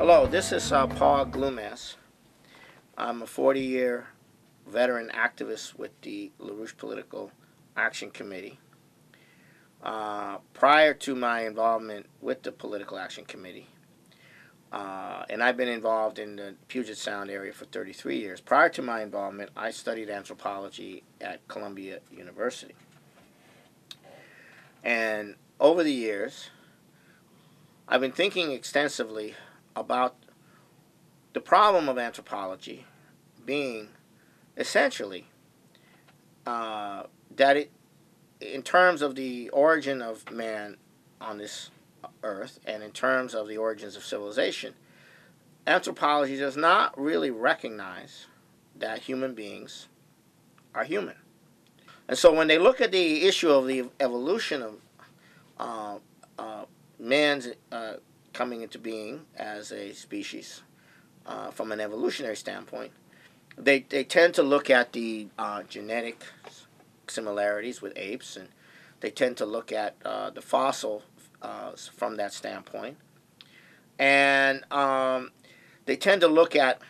Hello, this is Paul Glumaz. I'm a 40-year veteran activist with the LaRouche Political Action Committee. Prior to my involvement with the Political Action Committee, and I've been involved in the Puget Sound area for 33 years. Prior to my involvement, I studied anthropology at Columbia University. And over the years, I've been thinking extensively about the problem of anthropology being essentially that it, in terms of the origin of man on this earth and in terms of the origins of civilization, anthropology does not really recognize that human beings are human. And so when they look at the issue of the evolution of man's coming into being as a species from an evolutionary standpoint, they tend to look at the genetic similarities with apes, and they tend to look at the fossil from that standpoint, and they tend to look at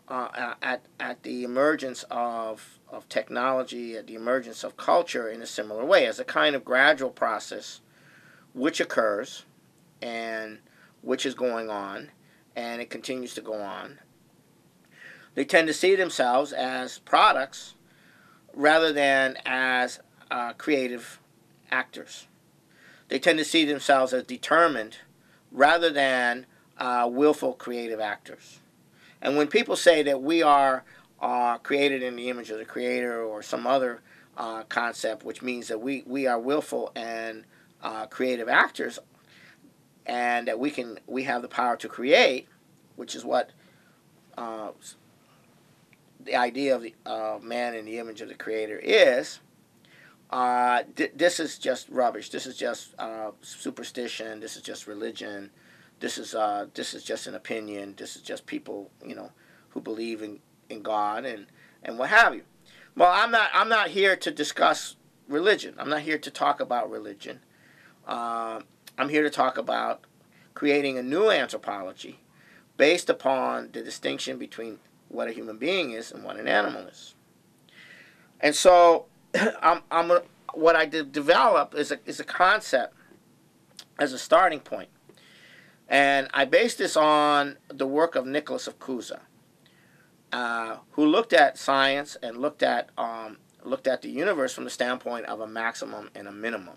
the emergence of technology, at the emergence of culture in a similar way, as a kind of gradual process which occurs and which is going on, and it continues to go on. They tend to see themselves as products rather than as creative actors. They tend to see themselves as determined rather than willful creative actors. And when people say that we are created in the image of the Creator or some other concept, which means that we are willful and creative actors, and that we have the power to create, which is what the idea of the man in the image of the Creator is. This is just rubbish. This is just superstition. This is just religion. This is just an opinion. This is just people, who believe in God and what have you. Well, I'm not here to discuss religion. I'm not here to talk about religion. I'm here to talk about creating a new anthropology based upon the distinction between what a human being is and what an animal is. And so, what I develop is a concept as a starting point, and I base this on the work of Nicholas of Cusa, who looked at science and looked at the universe from the standpoint of a maximum and a minimum.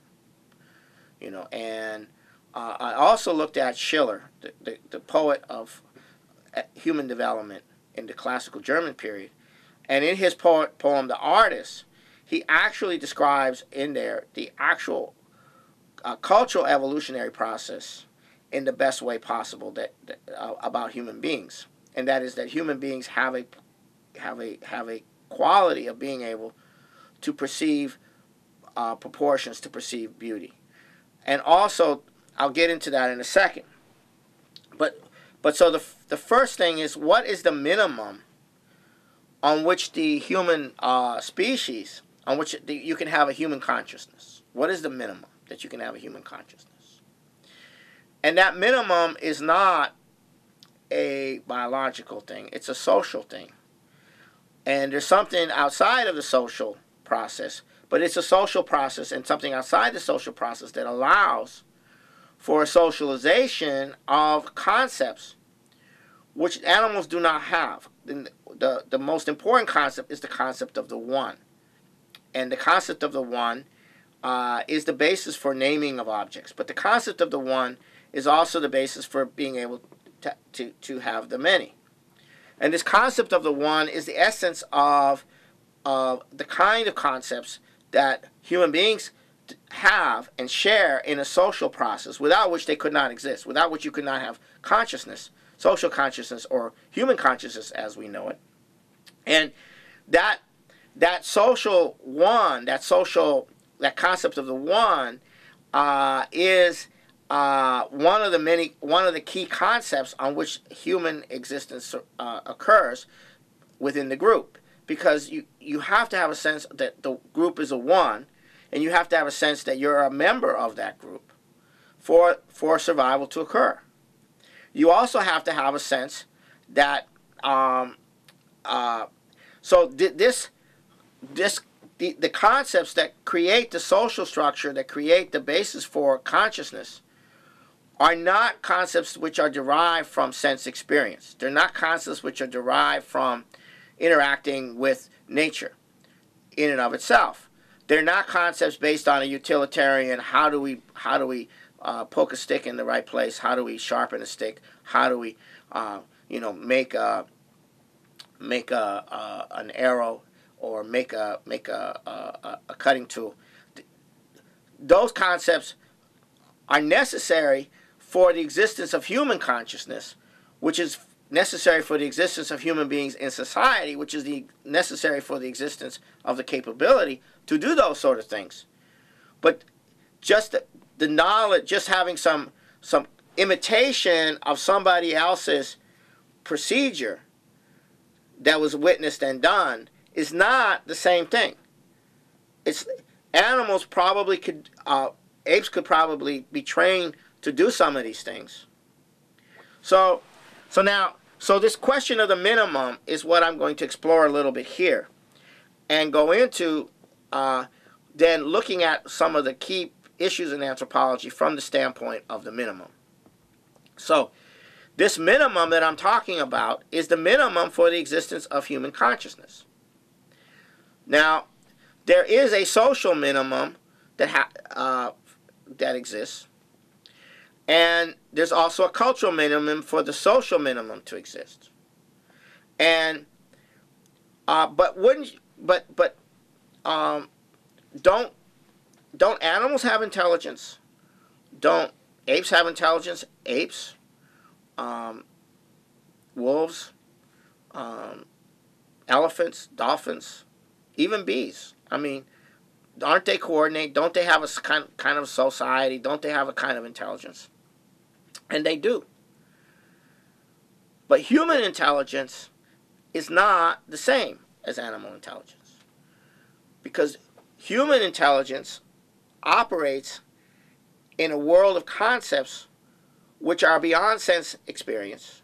And I also looked at Schiller, the poet of human development in the classical German period. And in his poem, The Artist, he actually describes in there the actual cultural evolutionary process in the best way possible about human beings. And that is that human beings have a quality of being able to perceive proportions, to perceive beauty. And also, I'll get into that in a second. But so the first thing is, what is the minimum on which the human species, on which you can have a human consciousness? What is the minimum that you can have a human consciousness? And that minimum is not a biological thing. It's a social thing. And there's something outside of the social process, but it's a social process and something outside the social process that allows for a socialization of concepts which animals do not have. The most important concept is the concept of the one. And the concept of the one is the basis for naming of objects. But the concept of the one is also the basis for being able to have the many. And this concept of the one is the essence of the kind of concepts that human beings have and share in a social process, without which they could not exist, without which you could not have consciousness, social consciousness, or human consciousness as we know it. And that social one, that concept of the one, is one of the key concepts on which human existence occurs within the group, because you have to have a sense that the group is a one, and you have to have a sense that you're a member of that group for survival to occur. you also have to have a sense that the concepts that create the social structure, that create the basis for consciousness, are not concepts which are derived from sense experience. They're not concepts which are derived from interacting with nature in and of itself. They're not concepts based on a utilitarian, how do we poke a stick in the right place, how do we sharpen a stick, how do we make an arrow, or make a cutting tool. Those concepts are necessary for the existence of human consciousness, which is necessary for the existence of human beings in society, which is necessary for the existence of the capability to do those sort of things. But just the knowledge, just having some imitation of somebody else's procedure that was witnessed and done, is not the same thing. It's animals probably could, apes could probably be trained to do some of these things. So this question of the minimum is what I'm going to explore a little bit here, and go into then looking at some of the key issues in anthropology from the standpoint of the minimum. So this minimum that I'm talking about is the minimum for the existence of human consciousness. Now, there is a social minimum that exists, and there's also a cultural minimum for the social minimum to exist. And don't animals have intelligence? Don't apes have intelligence? Apes, wolves, elephants, dolphins, even bees. I mean, aren't they coordinate? Don't they have a kind of society? Don't they have a kind of intelligence? And they do. But human intelligence is not the same as animal intelligence, because human intelligence operates in a world of concepts which are beyond sense experience.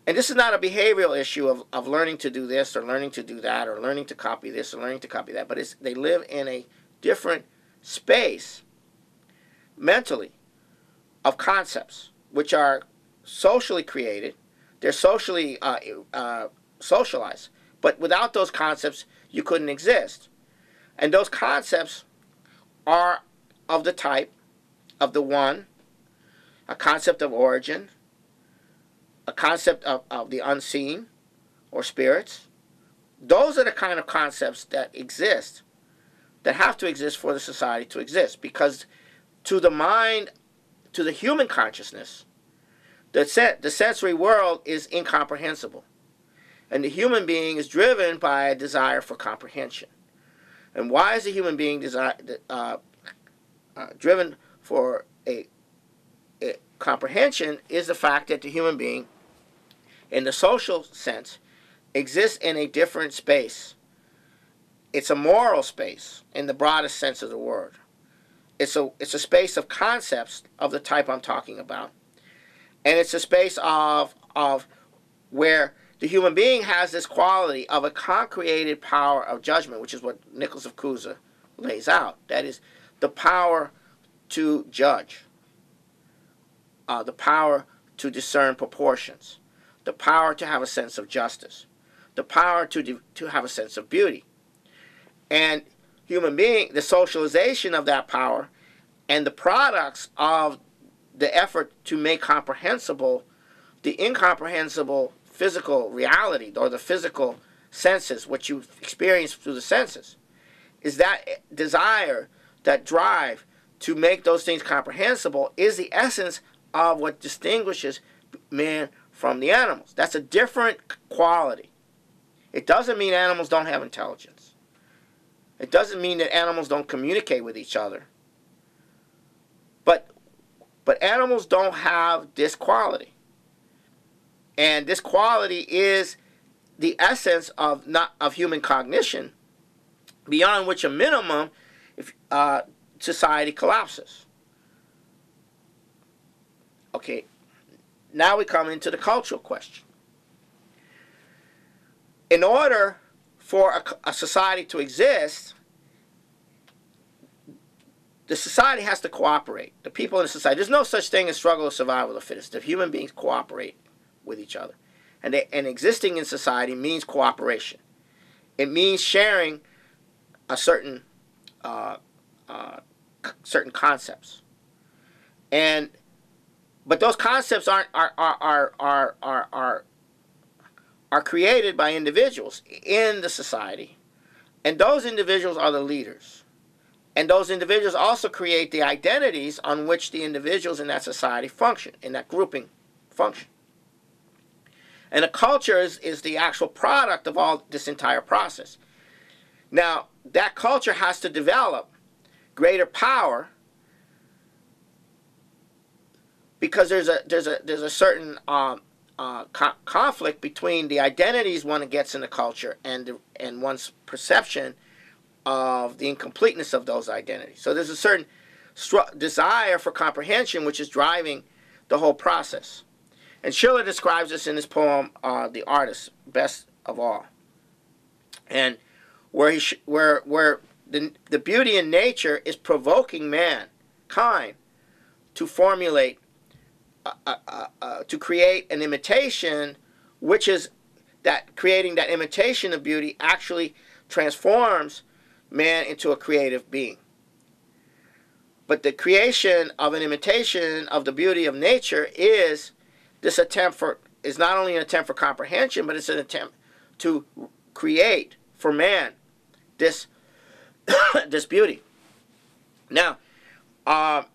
And this is not a behavioral issue of learning to do this or learning to do that or learning to copy this or learning to copy that, but they live in a different space mentally of concepts which are socially created. They're socially socialized. But without those concepts, you couldn't exist. And those concepts are of the type of the one, a concept of origin, a concept of the unseen or spirits. Those are the kind of concepts that exist, that have to exist for the society to exist. Because to the mind, to the human consciousness, the sensory world is incomprehensible. And the human being is driven by a desire for comprehension. And why is the human being driven for a comprehension is the fact that the human being, in the social sense, exists in a different space. It's a moral space in the broadest sense of the word. It's a space of concepts of the type I'm talking about. And it's a space of where the human being has this quality of a concreated power of judgment, which is what Nicholas of Cusa lays out. That is, the power to judge, the power to discern proportions, the power to have a sense of justice, the power to have a sense of beauty. And human being, the socialization of that power and the products of the effort to make comprehensible the incomprehensible physical reality, or the physical senses, what you experience through the senses, is that desire, that drive to make those things comprehensible, is the essence of what distinguishes man from the animals. That's a different quality. It doesn't mean animals don't have intelligence. It doesn't mean that animals don't communicate with each other. But animals don't have this quality. And this quality is the essence of human cognition, beyond which a minimum society collapses. Okay, now we come into the cultural question. In order for a society to exist, the society has to cooperate. The people in the society. There's no such thing as struggle or survival of the fittest. If human beings cooperate with each other. And existing in society means cooperation. It means sharing a certain concepts. But those concepts are created by individuals in the society, and those individuals are the leaders. And those individuals also create the identities on which the individuals in that society function, in that grouping function. And a culture is the actual product of all this entire process. Now, that culture has to develop greater power because there's a certain conflict between the identities one gets in the culture and one's perception of the incompleteness of those identities. So there's a certain desire for comprehension which is driving the whole process. And Schiller describes this in his poem, The Artist, best of all. And where the beauty in nature is provoking mankind to formulate, to create an imitation, which is that creating that imitation of beauty actually transforms man into a creative being. But the creation of an imitation of the beauty of nature is not only an attempt for comprehension, but it's an attempt to create for man this this beauty. Now, at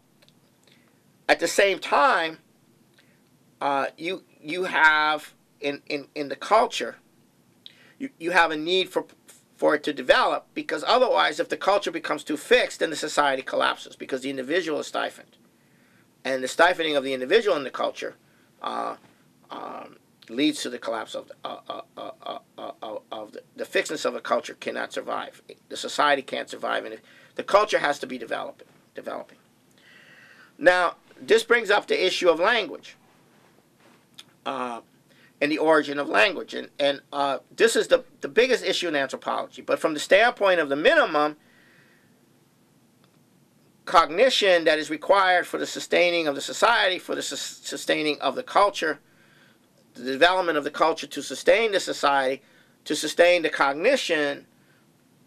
the same time, you have in the culture, you have a need for it to develop, because otherwise, if the culture becomes too fixed, then the society collapses because the individual is stifled, and the stifling of the individual in the culture leads to the collapse of the fixedness of a culture cannot survive. The society can't survive, and the culture has to be developing. Now, this brings up the issue of language and the origin of language, and this is the biggest issue in anthropology. But from the standpoint of the minimum cognition that is required for the sustaining of the society, for the sustaining of the culture, the development of the culture to sustain the society, to sustain the cognition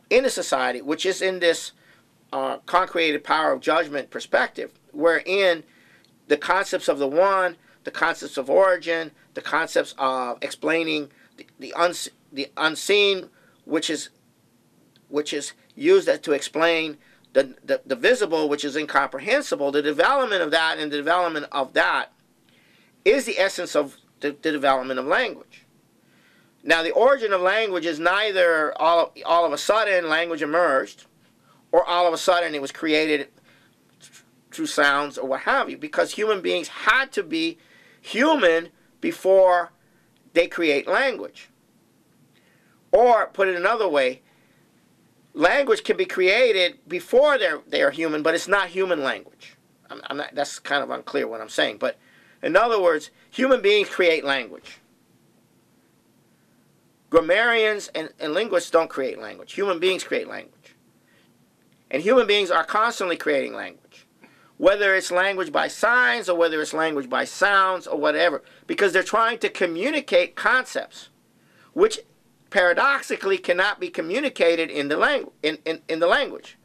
in the society, which is in this concreated power of judgment perspective, wherein the concepts of the one, the concepts of origin, the concepts of explaining the unseen, which is used to explain the visible, which is incomprehensible, the development of that and the development of that is the essence of the development of language. Now, the origin of language is neither all of a sudden language emerged, or all of a sudden it was created through sounds or what have you, because human beings had to be human before they create language. Or, put it another way, language can be created before they are human, but it's not human language. I'm not, that's kind of unclear what I'm saying, but in other words, human beings create language. Grammarians and linguists don't create language. Human beings create language. And human beings are constantly creating language. Whether it's language by signs or whether it's language by sounds or whatever. Because they're trying to communicate concepts, which paradoxically cannot be communicated in the language.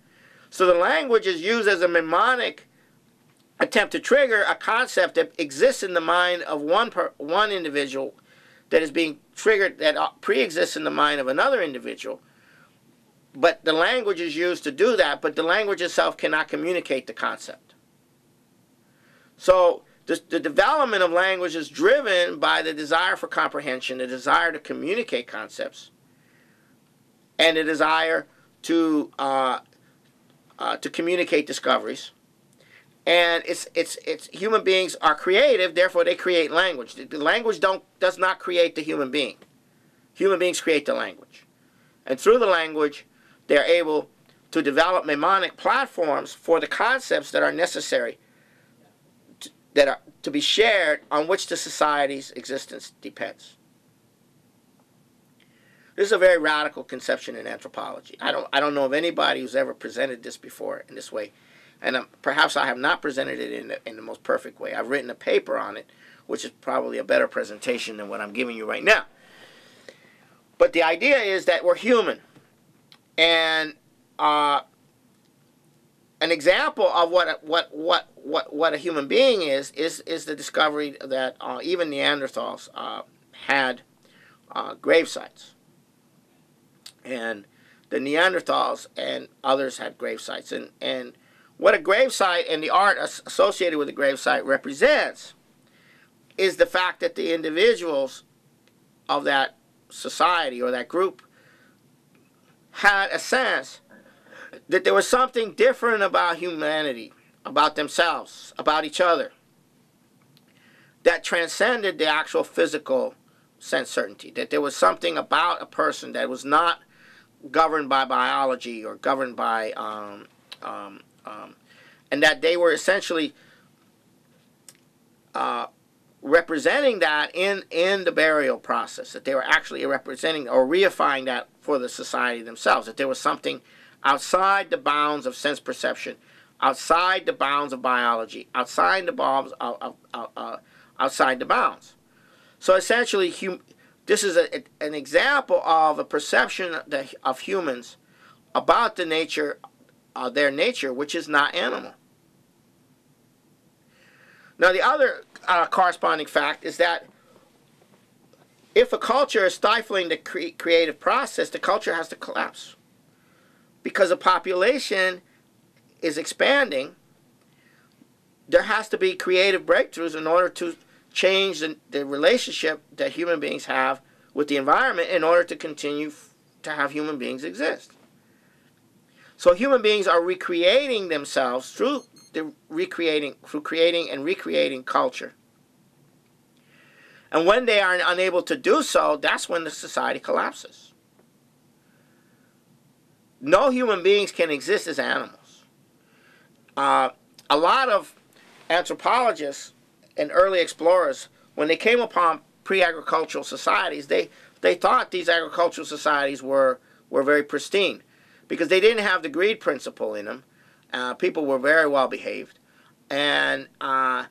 So the language is used as a mnemonic attempt to trigger a concept that exists in the mind of one individual that is being triggered, that pre-exists in the mind of another individual. But the language is used to do that, but the language itself cannot communicate the concept. So the development of language is driven by the desire for comprehension, the desire to communicate concepts, and the desire to communicate discoveries. And it's human beings are creative, therefore they create language. The language does not create the human being. Human beings create the language. And through the language, they're able to develop mnemonic platforms for the concepts that are necessary that are to be shared on which the society's existence depends. This is a very radical conception in anthropology. I don't know of anybody who's ever presented this before in this way, and perhaps I have not presented it in the most perfect way. I've written a paper on it, which is probably a better presentation than what I'm giving you right now. But the idea is that we're human, and an example of what a human being is the discovery that even Neanderthals had grave sites. And the Neanderthals and others had grave sites. And what a grave site and the art associated with a grave site represents is the fact that the individuals of that society or that group had a sense that there was something different about humanity, about themselves, about each other, that transcended the actual physical sense certainty, that there was something about a person that was not governed by biology or governed by, and that they were essentially representing that in the burial process, that they were actually representing or reifying that for the society themselves, that there was something outside the bounds of sense perception, outside the bounds of biology, outside the bounds outside the bounds. So essentially, this is an example of a perception of humans about the nature, their nature, which is not animal. Now, the other corresponding fact is that if a culture is stifling the creative process, the culture has to collapse. Because a population is expanding, there has to be creative breakthroughs in order to change the relationship that human beings have with the environment in order to continue to have human beings exist. So human beings are recreating themselves through creating and recreating culture. And when they are unable to do so, that's when the society collapses. No human beings can exist as animals. A lot of anthropologists and early explorers, when they came upon pre-agricultural societies, they thought these agricultural societies were very pristine because they didn't have the greed principle in them. People were very well behaved. And a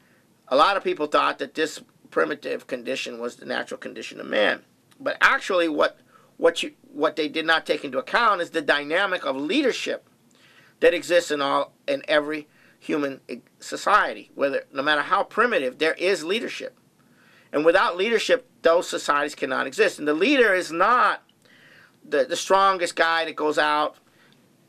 lot of people thought that this primitive condition was the natural condition of man. But actually what they did not take into account is the dynamic of leadership that exists in every human society. No matter how primitive, there is leadership. And without leadership, those societies cannot exist. And the leader is not the strongest guy that goes out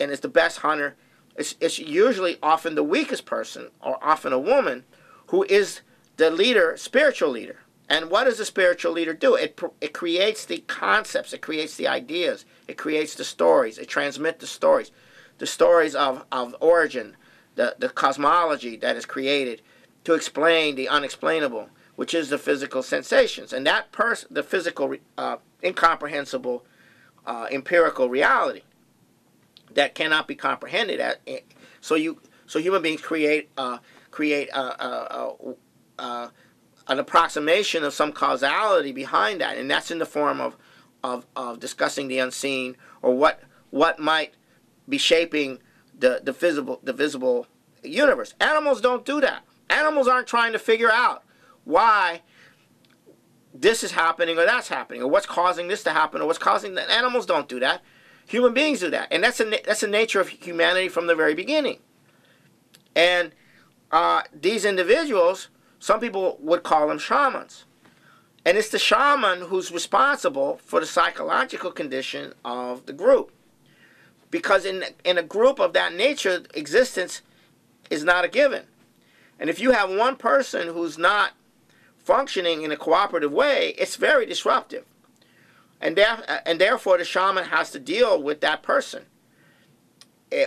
and is the best hunter. It's usually often the weakest person, or often a woman, who is the leader, spiritual leader. And what does the spiritual leader do? It creates the concepts, it creates the ideas, it creates the stories, it transmits the stories of origin, the cosmology that is created to explain the unexplainable, which is the physical sensations. And that the physical, incomprehensible, empirical reality that cannot be comprehended. So human beings create an approximation of some causality behind that, and that's in the form of discussing the unseen, or what might be shaping the visible universe. Animals don't do that. Animals aren't trying to figure out why this is happening or that's happening, or what's causing this to happen or what's causing that. Animals don't do that. Human beings do that, and that's the nature of humanity from the very beginning. And these individuals, some people would call them shamans. And it's the shaman who's responsible for the psychological condition of the group. Because in a group of that nature, existence is not a given. And if you have one person who's not functioning in a cooperative way, it's very disruptive. And therefore, the shaman has to deal with that person.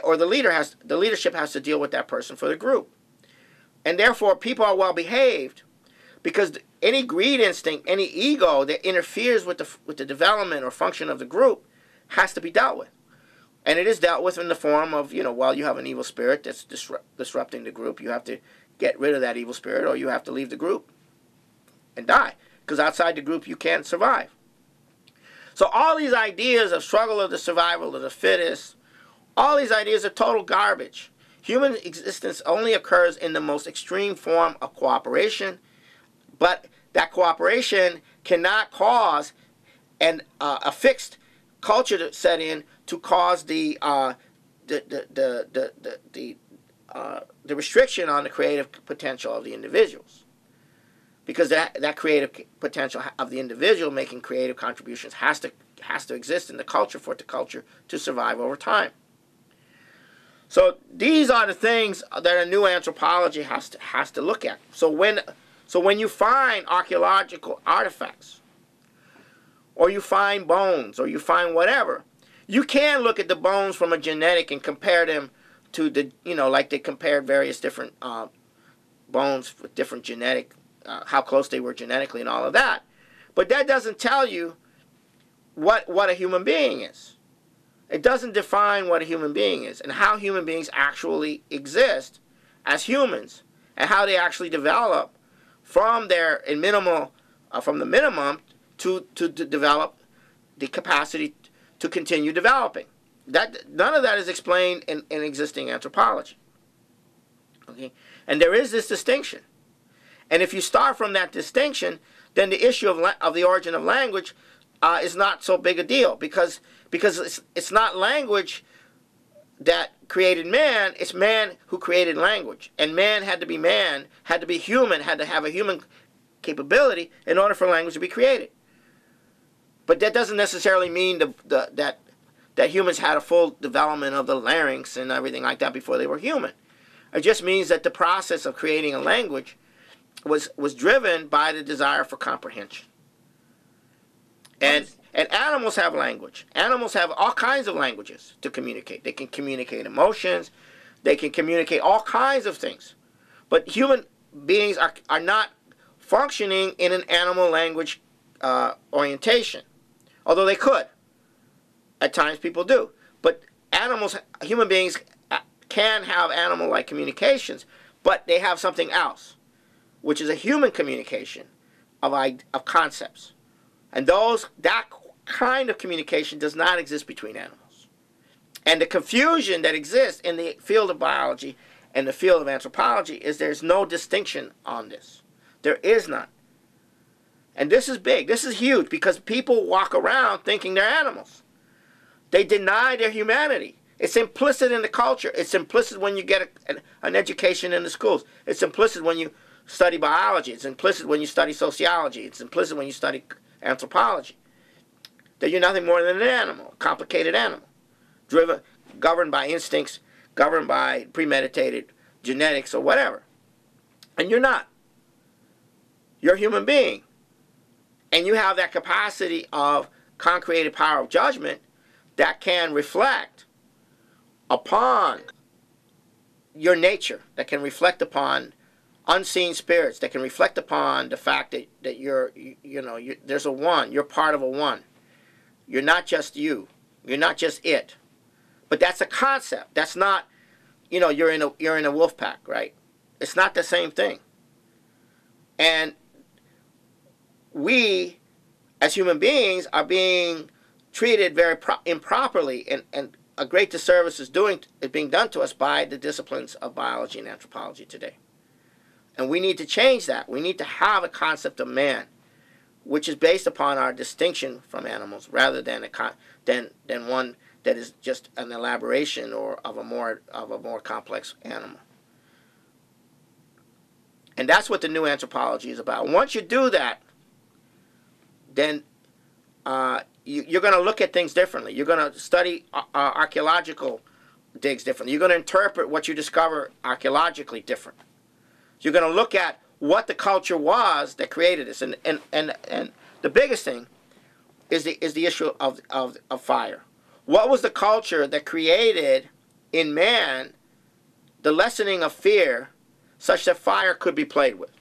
Or the leadership has to deal with that person for the group. And therefore, people are well behaved because any greed instinct, any ego that interferes with the development or function of the group has to be dealt with. And it is dealt with in the form of, well, you have an evil spirit that's disrupting the group. You have to get rid of that evil spirit, or you have to leave the group and die. Because outside the group, you can't survive. So all these ideas of struggle of the survival of the fittest, all these ideas are total garbage. Human existence only occurs in the most extreme form of cooperation, but that cooperation cannot cause a fixed culture to set in to cause the restriction on the creative potential of the individuals. Because that creative potential of the individual making creative contributions has to exist in the culture for the culture to survive over time. So these are the things that a new anthropology has to look at. So when you find archaeological artifacts, or you find bones, or you find whatever, you can look at the bones from a genetic and compare them to the, like they compared various different bones with different genetic, how close they were genetically and all of that. But that doesn't tell you what a human being is. It doesn't define what a human being is and how human beings actually exist as humans and how they actually develop from the minimum to develop the capacity to continue developing. None of that is explained in existing anthropology. Okay? And there is this distinction. And if you start from that distinction, then the issue of the origin of language is not so big a deal, because it's not language that created man, it's man who created language. And man, had to be human, had to have a human capability in order for language to be created. But that doesn't necessarily mean that humans had a full development of the larynx and everything like that before they were human. It just means that the process of creating a language was driven by the desire for comprehension. And animals have language. Animals have all kinds of languages to communicate. They can communicate emotions. They can communicate all kinds of things. But human beings are not functioning in an animal language orientation. Although they could. At times people do. But human beings can have animal-like communications, but they have something else, which is a human communication of concepts. And that kind of communication does not exist between animals. And the confusion that exists in the field of biology and the field of anthropology is there's no distinction on this. There is none. And this is big. This is huge, because people walk around thinking they're animals. They deny their humanity. It's implicit in the culture. It's implicit when you get an education in the schools. It's implicit when you study biology. It's implicit when you study sociology. It's implicit when you study anthropology. That you're nothing more than an animal, a complicated animal, governed by instincts, governed by premeditated genetics or whatever. And you're not. You're a human being. And you have that capacity of concreated power of judgment that can reflect upon your nature, that can reflect upon unseen spirits, that can that upon the fact that you're there's a one, you're part of a one. You're not just you. You're not just it. But that's a concept. That's not, you're in a wolf pack, right? It's not the same thing. And we, as human beings, are being treated very improperly, and a great disservice is being done to us by the disciplines of biology and anthropology today. And we need to change that. We need to have a concept of man, which is based upon our distinction from animals, rather than one that is just an elaboration or of a more complex animal. And that's what the new anthropology is about. Once you do that, then you're going to look at things differently. You're going to study archaeological digs differently. You're going to interpret what you discover archaeologically different. You're going to look at what the culture was that created this. And the biggest thing is the issue of fire. What was the culture that created in man the lessening of fear such that fire could be played with?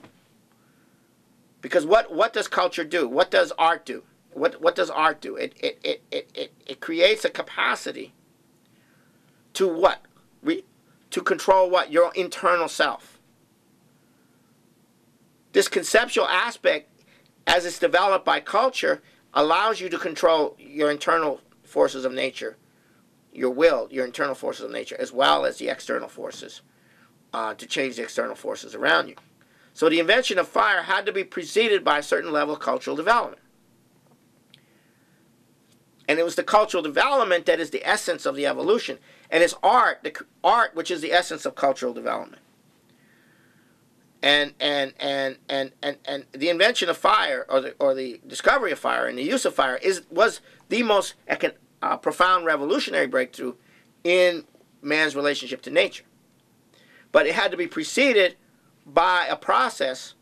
Because what does culture do? What does art do? What does art do? It creates a capacity to what? To control what? Your internal self. this conceptual aspect, as it's developed by culture, allows you to control your internal forces of nature, your will, your internal forces of nature, as well as the external forces, to change the external forces around you. So the invention of fire had to be preceded by a certain level of cultural development. And it was the cultural development that is the essence of the evolution. And it's art, which is the essence of cultural development. And the invention of fire, or the discovery of fire and the use of fire, was the most profound revolutionary breakthrough in man's relationship to nature. But it had to be preceded by a process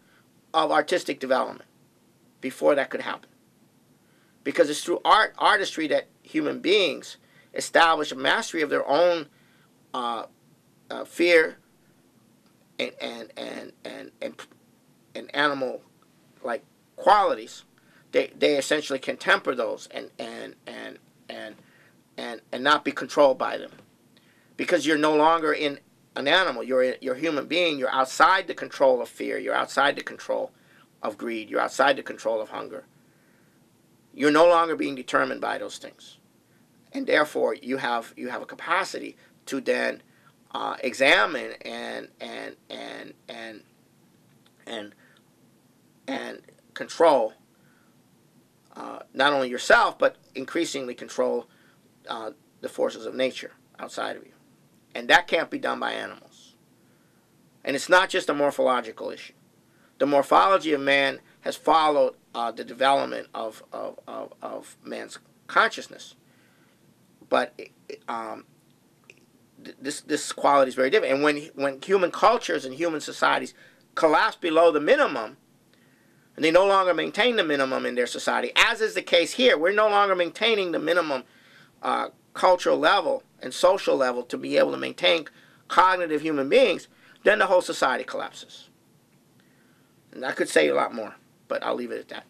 of artistic development before that could happen. Because it's through artistry that human beings establish a mastery of their own fear and animal-like qualities. They essentially can temper those and not be controlled by them, because you're no longer in an animal. You're a human being. You're outside the control of fear. You're outside the control of greed. You're outside the control of hunger. You're no longer being determined by those things, and therefore you have a capacity to then examine and control not only yourself, but increasingly control the forces of nature outside of you. And that can't be done by animals. And it's not just a morphological issue. The morphology of man has followed the development of man's consciousness. But this quality is very different. And when human cultures and human societies collapse below the minimum, and they no longer maintain the minimum in their society, as is the case here, we're no longer maintaining the minimum cultural level and social level to be able to maintain cognitive human beings, then the whole society collapses. And I could say a lot more, but I'll leave it at that.